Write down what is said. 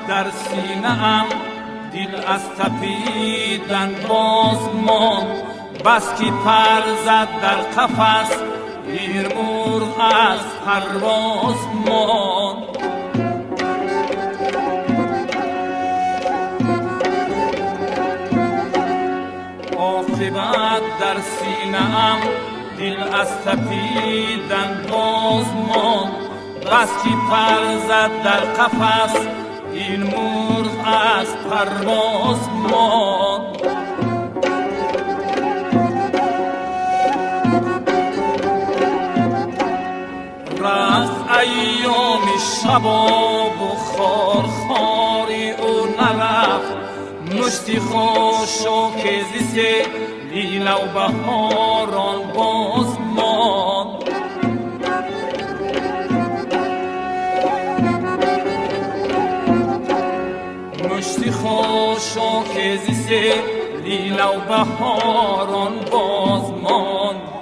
در سینه‌ام دل از تپیدن باز ماند، بس که پر زد در قفس دیر مرغ از پرواز ماند. عاقبت در سینه‌ام دل از تپیدن باز ماند، بس که پر زد در قفس این مرغ از پرواز ماند. رفت ایام شباب و خارخاری او نرفت، مشتی خاشاک ز لیل و بهاران باز ماند. مشتی خاشاک ز لیل و بهاران باز ماند.